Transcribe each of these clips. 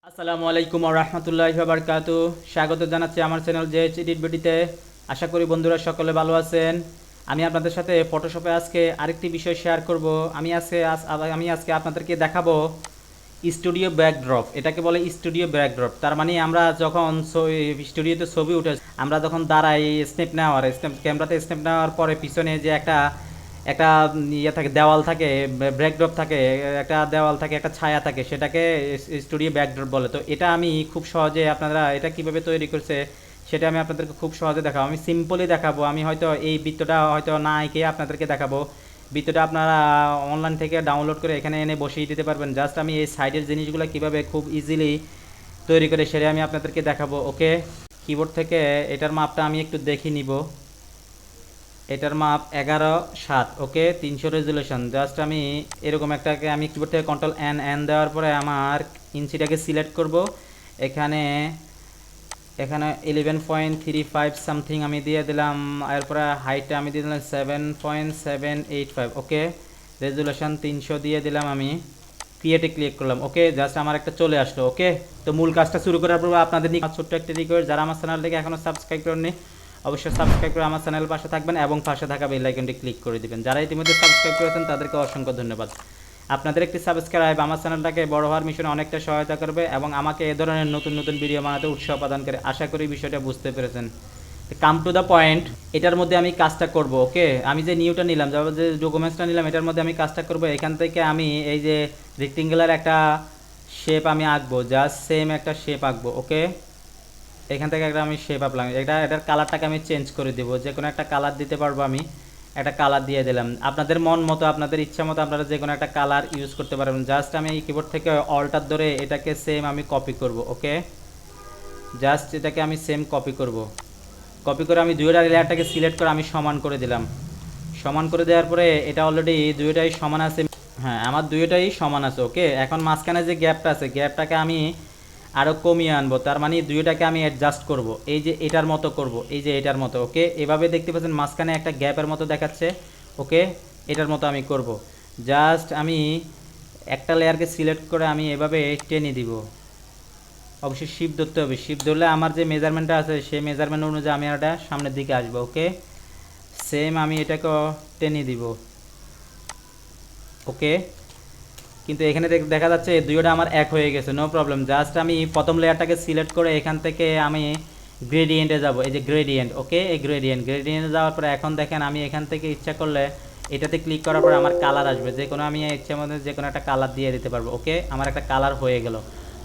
আসসালামু আলাইকুম ওয়া রাহমাতুল্লাহি ওয়া বারাকাতুহু। স্বাগত জানাচ্ছি আমার চ্যানেল জেএইচ এডিট ভিডিওতে। আশা করি বন্ধুরা সকলে ভালো আছেন। আমি আপনাদের সাথে ফটোশপে আজকে আরেকটি বিষয় শেয়ার করব। আমি আজকে আপনাদেরকে দেখাবো স্টুডিও ব্যাকড্রপ। এটাকে বলে স্টুডিও ব্যাকড্রপ। তার মানে আমরা যখন স্টুডিওতে ছবি উঠে আমরা যখন দাঁড়াই স্ন্যাপ ক্যামেরাতে স্ন্যাপ নেওয়ার পরে পিছনে যে একটা একটা ইয়ে থাকে, দেওয়াল থাকে, ব্যাকড্রপ থাকে, একটা দেওয়াল থাকে, একটা ছায়া থাকে, সেটাকে স্টুডিও ব্যাকড্রপ বলে। তো এটা আমি খুব সহজে আপনারা এটা কিভাবে তৈরি করছে সেটা আমি আপনাদেরকে খুব সহজে দেখাবো। আমি সিম্পলি দেখাবো। আমি হয়তো এই বৃত্তটা হয়তো না এঁকে আপনাদেরকে দেখাবো। বৃত্তটা আপনারা অনলাইন থেকে ডাউনলোড করে এখানে এনে বসিয়ে দিতে পারবেন। জাস্ট আমি এই সাইডের জিনিসগুলো কিভাবে খুব ইজিলি তৈরি করে সেটা আমি আপনাদেরকে দেখাবো। ওকে, কিবোর্ড থেকে এটার মাপটা আমি একটু দেখে নিব। এটার মাপ 11/7। ওকে, 300 রেজুলেশন। জাস্ট আমি এরকম একটাকে আমি কিবোর্ড থেকে কন্ট্রোল এন এন দেওয়ার পরে আমার ইঞ্চিটাকে সিলেক্ট করব। এখানে এখানে 11.35 সামথিং আমি দিয়ে দিলাম। এরপরে হাইটটা আমি দিয়ে দিলাম 7.785। ওকে, রেজুলেশন 300 দিয়ে দিলাম। আমি ক্রিয়েটে ক্লিক করলাম। ওকে, জাস্ট আমার একটা চলে আসলো। ওকে, তো মূল কাজটা শুরু করার পর আপনাদের নিয়ে ছোট্ট একটা রিকোয়েস্ট, যারা আমার চ্যানেলটাকে এখনও সাবস্ক্রাইব করেননি অবশ্যই সাবস্ক্রাইব করে আমার চ্যানেল পাশে থাকবেন এবং পাশে থাকা বেল আইকনটি ক্লিক করে দিবেন। যারা ইতিমধ্যে সাবস্ক্রাইব করেছেন তাদেরকে অসংখ্য ধন্যবাদ। আপনাদের একটি সাবস্ক্রাইব আমার চ্যানেলটাকে বড় হওয়ার মিশনে অনেকটা সহায়তা করবে এবং আমাকে এ ধরনের নতুন নতুন ভিডিও বানাতে উৎসাহ প্রদান করে। আশা করি বিষয়টা বুঝতে পেরেছেন। কাম টু দ্য পয়েন্ট, এটার মধ্যে আমি কাজটা করব। ওকে, আমি যে নিউটা নিলাম, যে ডকুমেন্টসটা নিলাম, এটার মধ্যে আমি কাজটা করব। এখান থেকে আমি এই যে রেক্টেঙ্গুলার একটা শেপ আমি আঁকবো। জাস্ট সেম একটা শেপ আঁকবো। ওকে, এখান থেকে একটা আমি শেপ আঁকলাম। এটার কালারটাকে আমি চেঞ্জ করে দেবো। যে কোনো একটা কালার দিতে পারবো। আমি একটা কালার দিয়ে দিলাম। আপনাদের মন মতো, আপনাদের ইচ্ছা মতো আপনারা যে কোনো একটা কালার ইউজ করতে পারবেন। জাস্ট আমি এই কিবোর্ড থেকে অল্টার ধরে এটাকে সেম আমি কপি করব। ওকে, জাস্ট এটাকে আমি সেম কপি করব। কপি করে আমি দুইটা লেয়ারটাকে সিলেক্ট করে আমি সমান করে দিলাম। সমান করে দেওয়ার পরে এটা অলরেডি দুইটাই সমান আছে। হ্যাঁ, আমার দুইটাই সমান আছে। ওকে, এখন মাঝখানে যে গ্যাপটা আছে, গ্যাপটাকে আমি আরও কমিয়ে আনবো। তার মানে দুইটাকে আমি অ্যাডজাস্ট করব। এই যে এটার মতো করব, এই যে এটার মতো। ওকে, এভাবে দেখতে পাচ্ছেন মাঝখানে একটা গ্যাপের মতো দেখাচ্ছে। ওকে, এটার মতো আমি করব। জাস্ট আমি একটা লেয়ারকে সিলেক্ট করে আমি এভাবে টেনে দিব। অবশ্যই শিপ ধরতে হবে। শিপ ধরলে আমার যে মেজারমেন্টটা আছে সেই মেজারমেন্ট অনুযায়ী আমি এটা সামনের দিকে আসবো। ওকে, সেম আমি এটাকে টেনে দিব। ওকে, কিন্তু এখানে দেখা যাচ্ছে দুইটা আমার এক হয়ে গেছে। No problem. জাস্ট আমি প্রথম লেয়ারটাকে সিলেক্ট করে এখান থেকে আমি গ্রেডিয়েন্টে যাব। এই যে গ্রেডিয়েন্ট। ওকে, এই গ্রেডিয়েন্টে যাওয়ার পরে এখন দেখেন আমি এখান থেকে ইচ্ছা করলে এটাতে ক্লিক করার পরে আমার কালার আসবে। যে কোনো আমি ইচ্ছা মধ্যে যে কোনো একটা কালার দিয়ে দিতে পারবো। ওকে, আমার একটা কালার হয়ে গেল।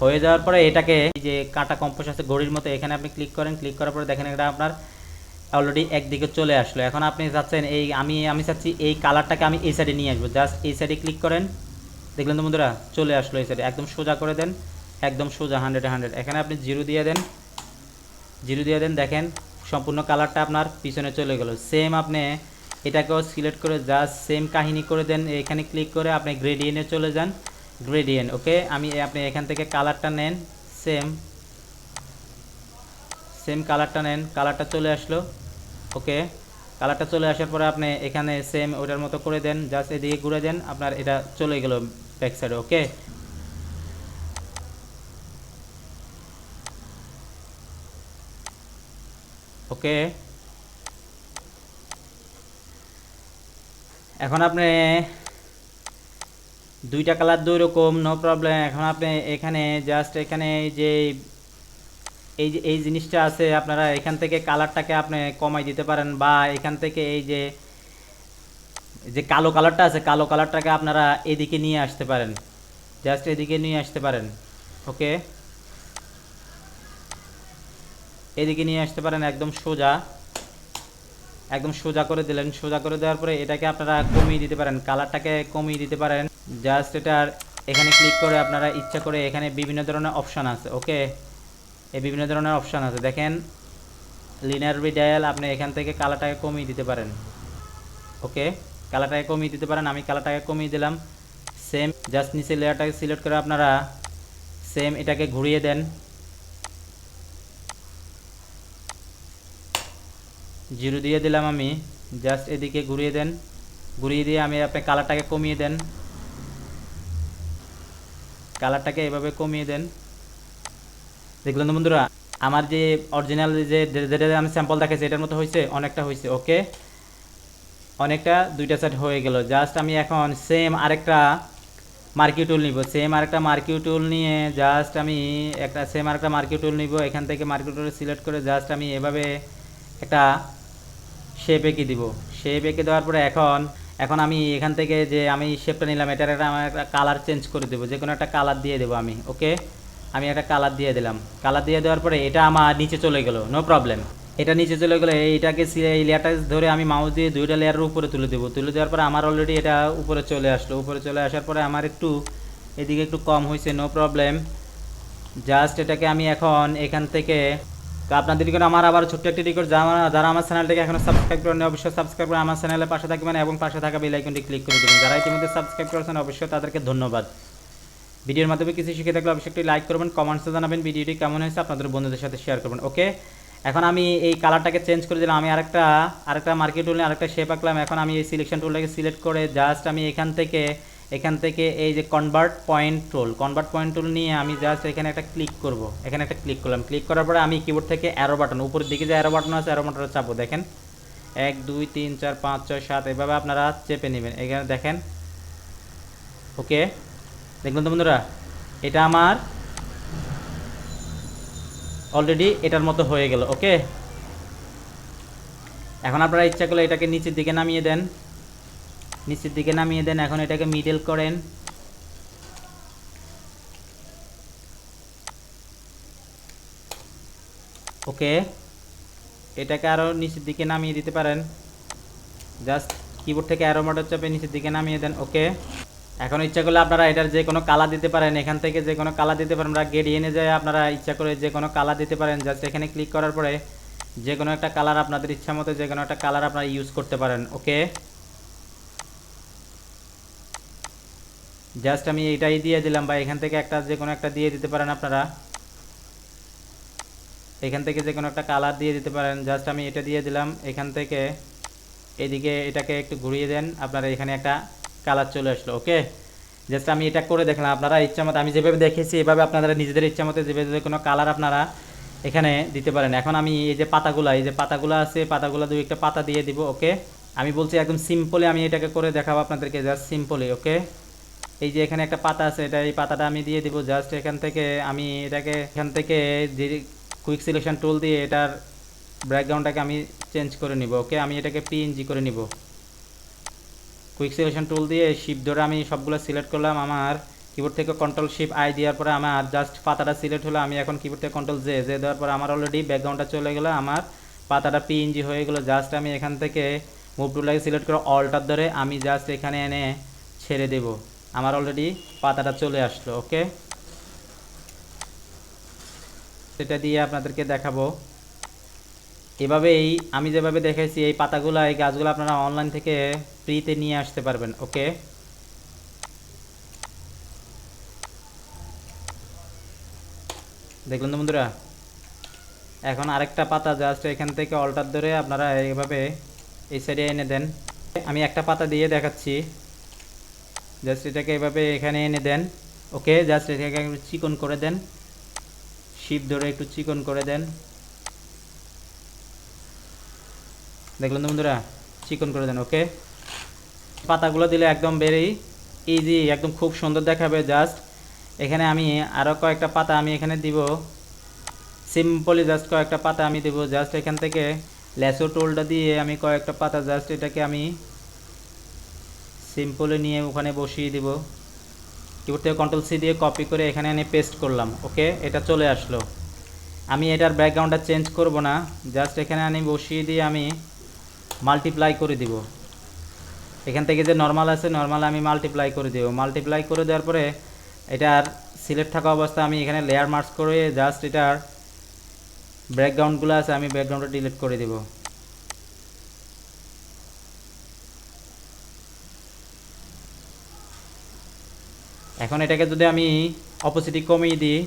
হয়ে যাওয়ার পরে এটাকে এই যে কাটা কম্পোজ আছে ঘড়ির মতো, এখানে আপনি ক্লিক করেন। ক্লিক করার পরে দেখেন এটা আপনার অলরেডি একদিকে চলে আসলো। এখন আপনি চাচ্ছেন এই আমি চাচ্ছি এই কালারটাকে আমি এই সাইডে নিয়ে আসবো। জাস্ট এই সাইডে ক্লিক করেন। দেখলেন তো বন্ধুরা, চলে আসলো এই সাইডে। একদম সোজা করে দেন, একদম সোজা 100 এখানে আপনি জিরো দিয়ে দেন। জিরো দিয়ে দেন, দেখেন সম্পূর্ণ কালারটা আপনার পিছনে চলে গেল। সেম আপনি এটাকেও সিলেক্ট করে জাস্ট সেম কাহিনী করে দেন। এখানে ক্লিক করে আপনি গ্রেডিয়েন্টে চলে যান। গ্রেডিয়েন্ট। ওকে, আপনি এখান থেকে কালারটা নেন। সেম সেম কালারটা নেন। কালারটা চলে আসলো। ওকে, কালারটা চলে আসার পরে আপনি এখানে সেম ওটার মতো করে দেন। জাস্ট এদিকে ঘুরে দেন, আপনার এটা চলে গেল ব্যাক সাইডে। ওকে, ওকে, এখন আপনি দুইটা কালার দুই রকম, নো প্রবলেম। এখন আপনি এখানে জাস্ট এখানে যে এই জিনিসটা আছে, আপনারা এখান থেকে কালারটাকে আপনি কমাই দিতে পারেন বা এখান থেকে এই যে যে কালো কালারটা আছে কালো কালারটাকে আপনারা এদিকে নিয়ে আসতে পারেন। জাস্ট এদিকে নিয়ে আসতে পারেন। ওকে, এদিকে নিয়ে আসতে পারেন একদম সোজা। একদম সোজা করে দিলেন। সোজা করে দেওয়ার পরে এটাকে আপনারা কমিয়ে দিতে পারেন, কালারটাকে কমিয়ে দিতে পারেন। জাস্ট এটার এখানে ক্লিক করে আপনারা ইচ্ছা করে এখানে বিভিন্ন ধরনের অপশান আছে। ওকে, এই বিভিন্ন ধরনের অপশান আছে দেখেন। লিনিয়ার ডায়াল, আপনি এখান থেকে কালারটাকে কমিয়ে দিতে পারেন। ওকে, কালারটাকে কমিয়ে দিতে পারেন। আমি কালারটাকে কমিয়ে দিলাম। সেম জাস্ট নিচে লেয়ারটাকে সিলেক্ট করে আপনারা সেম এটাকে ঘুরিয়ে দেন। জিরো দিয়ে দিলাম আমি। জাস্ট এদিকে ঘুরিয়ে দেন। ঘুরিয়ে দিয়ে আমি আপনি কালারটাকে কমিয়ে দেন। কালারটাকে এভাবে কমিয়ে দেন। দেখলেন তো বন্ধুরা, আমার যে অরিজিনাল যে যেটা আমি স্যাম্পল দেখাচ্ছি এটার মতো হয়েছে, অনেকটা হয়েছে। ওকে, অনেকটা দুইটা সাইড হয়ে গেল। জাস্ট আমি এখন সেম আরেকটা মার্কিউ টুল নিব, সেম আরেকটা মার্কিউ টুল নিয়ে জাস্ট আমি সেম আরেকটা মার্কিউ টুল নিব। এখান থেকে মার্কিউ টুল সিলেক্ট করে জাস্ট আমি এভাবে একটা শেপ এঁকে দিব। শেপ এঁকে দেওয়ার পরে এখন এখন আমি এখান থেকে যে আমি শেপটা নিলাম এটার আমার একটা কালার চেঞ্জ করে দেবো, যে কোনো একটা কালার দিয়ে দেবো আমি। ওকে, আমি একটা কালার দিয়ে দিলাম। কালার দিয়ে দেওয়ার পরে এটা আমার নিচে চলে গেলো, নো প্রবলেম। এটা নিচে চলে গেলে এইটাকে এই লেয়ারটা ধরে আমি মাউস দিয়ে দুইটা লেয়ারের উপরে তুলে দেবো। তুলে দেওয়ার পরে আমার অলরেডি এটা উপরে চলে আসলো। উপরে চলে আসার পরে আমার একটু এদিকে একটু কম হয়েছে, নো প্রবলেম। জাস্ট এটাকে আমি এখন এখান থেকে, তো আপনাদের জন্য আমার আবার ছোট্ট একটি রিকোয়েস্ট, যারা আমার চ্যানেলটাকে এখনও সাবস্ক্রাইব করেন অবশ্যই সাবস্ক্রাইব করে আমার চ্যানেলের পাশে থাকবেন এবং পাশে থাকা বেল আইকনটি ক্লিক করে দেবেন। যারা ইতিমধ্যে সাবস্ক্রাইব করেছেন অবশ্যই তাদেরকে ধন্যবাদ। ভিডিওর মাধ্যমে কিছু শিখে থাকলে অবশ্যই একটি লাইক করবেন, কমেন্টসে জানাবেন ভিডিওটি কেমন হয়েছে, আপনাদের বন্ধুদের সাথে শেয়ার করবেন। ওকে, এখন আমি এই কালারটাকে চেঞ্জ করে দিলাম। আমি আরেকটা মার্কিউ টুল নিয়ে আরেকটা শেপ আঁকলাম। এখন আমি এই সিলেকশন টুলটাকে সিলেক্ট করে জাস্ট আমি এখান থেকে এই যে কনভার্ট পয়েন্ট টুল নিয়ে আমি জাস্ট এখানে একটা ক্লিক করব। এখানে একটা ক্লিক করলাম। ক্লিক করার পরে আমি কিবোর্ড থেকে অ্যারো বাটন, উপরের দিকে যে অ্যারো বাটন আছে অ্যারো বাটনটা চাপবো। দেখেন 1 2 3 4 5 6 7 এভাবে আপনারা চেপে নেবেন। এখানে দেখেন। ওকে, দেখুন তো বন্ধুরা, এটা আমার অলরেডি এটার মতো হয়ে গেল। ওকে, এখন আপনারা ইচ্ছা করলে এটাকে নিচের দিকে নামিয়ে দেন, এখন এটাকে মিডল করেন। ওকে, এটাকে আরও নিচের দিকে নামিয়ে দিতে পারেন। জাস্ট কিবোর্ড থেকে অ্যারো বাটন চাপে নিচের দিকে নামিয়ে দেন। ওকে, এখন ইচ্ছা করলে আপনারা এটার যে কোনো কালার দিতে পারেন, এখান থেকে যে কোনো কালার দিতে পারেন। আমরা গ্রেডিয়েন্টে যায় আপনারা ইচ্ছা করে যে কোনো কালার দিতে পারেন। জাস্ট এখানে ক্লিক করার পরে যে কোনো একটা কালার আপনাদের ইচ্ছা মতো যে কোনো একটা কালার আপনারা ইউজ করতে পারেন। ওকে, জাস্ট আমি এটাই দিয়ে দিলাম, বা এখান থেকে একটা যে কোনো একটা দিয়ে দিতে পারেন আপনারা। এখান থেকে যে কোনো একটা কালার দিয়ে দিতে পারেন। জাস্ট আমি এটা দিয়ে দিলাম। এখান থেকে এদিকে এটাকে একটু ঘুরিয়ে দেন, আপনারা এখানে একটা কালার চলে আসলো। ওকে, জাস্ট আমি এটা করে দেখলাম। আপনারা ইচ্ছা মতো আমি যেভাবে দেখেছি এভাবে আপনারা নিজেদের ইচ্ছা মতো যেভাবে যে কোনো কালার আপনারা এখানে দিতে পারেন। এখন আমি এই যে পাতাগুলো আছে, পাতাগুলো দুই একটা পাতা দিয়ে দিব। ওকে, আমি বলছি একদম সিম্পলি আমি এটাকে করে দেখাবো আপনাদেরকে, জাস্ট সিম্পলি। ওকে, এই যে এখানে একটা পাতা আছে, এই পাতাটা আমি দিয়ে দিব। জাস্ট এখান থেকে আমি এখান থেকে যে কুইক সিলেকশন টুল দিয়ে এটার ব্যাকগ্রাউন্ডটাকে আমি চেঞ্জ করে নিব। ওকে, আমি এটাকে পিএনজি করে নিব। কুইক সিলেকশন টুল দিয়ে শিফট ধরে আমি সবগুলো সিলেক্ট করলাম। আমার কিবোর্ড থেকে কন্ট্রোল শিফট আই দেওয়ার পরে আমার জাস্ট পাতাটা সিলেক্ট হলো। আমি এখন কিবোর্ড থেকে কন্ট্রোল জে দেওয়ার পরে আমার অলরেডি ব্যাকগ্রাউন্ডটা চলে গেলো, আমার পাতাটা পিএনজি হয়ে গেলো। জাস্ট আমি এখান থেকে মুভ টুলটাকে সিলেক্ট করে অল্টার ধরে আমি জাস্ট এখানে এনে ছেড়ে দেব। আমার অলরেডি পাতাটা চলে আসলো। ওকে, সেটা দিয়ে আপনাদেরকে দেখাবো। এভাবেই আমি যেভাবে দেখাইছি এই পাতাগুলো এই গাছগুলো আপনারা অনলাইন থেকে ফ্রিতে নিয়ে আসতে পারবেন। ওকে, দেখলেন তো বন্ধুরা, এখন আরেকটা পাতা জাস্ট এখান থেকে অল্টার ধরে আপনারা এইভাবে এই সাইডে এনে দেন। আমি একটা পাতা দিয়ে দেখাচ্ছি। জাস্ট এটাকে এভাবে এখানে এনে দেন। ওকে, জাস্ট এটাকে একটু চিকন করে দেন, শিপ ধরে একটু চিকন করে দেন। দেখলেন তো বন্ধুরা, চিকন করে দেন। ওকে, পাতাগুলো দিলে একদম বেরেই ইজি, একদম খুব সুন্দর দেখাবে। জাস্ট এখানে আমি আরও কয়েকটা পাতা আমি এখানে দিব, সিম্পলি জাস্ট কয়েকটা পাতা আমি দেব। জাস্ট এখান থেকে ল্যাসো টুলটা দিয়ে আমি কয়েকটা পাতা জাস্ট এটাকে আমি সিম্পলি নিয়ে ওখানে বসিয়ে দিব। কিবোর্ড থেকে কন্ট্রোল সি দিয়ে কপি করে এখানে এনে পেস্ট করলাম। ওকে, এটা চলে আসলো। আমি এটার ব্যাকগ্রাউন্ডটা চেঞ্জ করব না, জাস্ট এখানে আমি বসিয়ে দিয়ে আমি মাল্টিপ্লাই করে দিব। এখান থেকে যে নর্মাল আছে নর্মাল আমি মাল্টিপ্লাই করে দেব। মাল্টিপ্লাই করে দেওয়ার পরে এটার সিলেক্ট থাকা অবস্থা আমি এখানে লেয়ার মার্ক করে জাস্ট এটার ব্যাকগ্রাউন্ডগুলো আছে আমি ব্যাকগ্রাউন্ডটা ডিলিট করে দেব। এখন এটাকে যদি আমি অপোসিটি কমিয়ে দিই,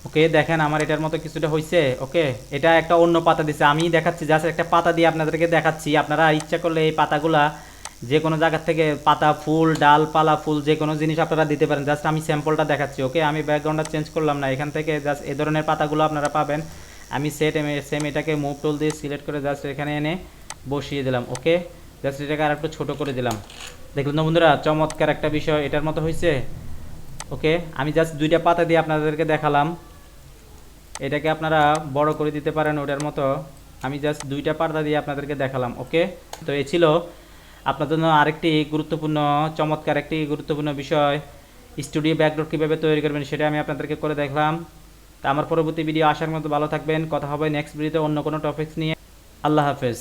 ওকে দেখেন আমার এটার মতো কিছুটা হয়েছে। ওকে, এটা একটা অন্য পাতা দিছে, আমি দেখাচ্ছি জাস্ট একটা পাতা দিয়ে আপনাদেরকে দেখাচ্ছি। আপনারা ইচ্ছা করলে এই পাতাগুলা যে কোনো জায়গা থেকে পাতা, ফুল, ডাল, পালা, ফুল যে কোনো জিনিস আপনারা দিতে পারেন। জাস্ট আমি স্যাম্পলটা দেখাচ্ছি। ওকে, আমি ব্যাকগ্রাউন্ডটা চেঞ্জ করলাম না, এখান থেকে জাস্ট এই ধরনের পাতাগুলো আপনারা পাবেন। আমি সেম এটাকে মুভ টুল দিয়ে সিলেক্ট করে জাস্ট এখানে এনে বসিয়ে দিলাম। ওকে, জাস্ট এটাকে আর একটু ছোটো করে দিলাম। দেখলেন না বন্ধুরা, চমৎকার একটা বিষয় এটার মতো হয়েছে। ওকে, আমি জাস্ট 2টা পাতা দিয়ে আপনাদেরকে দেখালাম। এটাকে আপনারা বড় করে দিতে পারেন ওটার মতো। আমি জাস্ট 2টা পাতা দিয়ে আপনাদেরকে দেখালাম। ওকে, তো এই ছিল আপনার জন্য আরেকটি গুরুত্বপূর্ণ, চমৎকার একটি গুরুত্বপূর্ণ বিষয়, স্টুডিও ব্যাকড্রপ কীভাবে তৈরি করবেন সেটা আমি আপনাদেরকে করে দেখলাম। তা আমার পরবর্তী ভিডিও আসার মতো ভালো থাকবেন। কথা হবে নেক্সট ভিডিওতে অন্য কোনো টপিকস নিয়ে। আল্লাহ হাফেজ।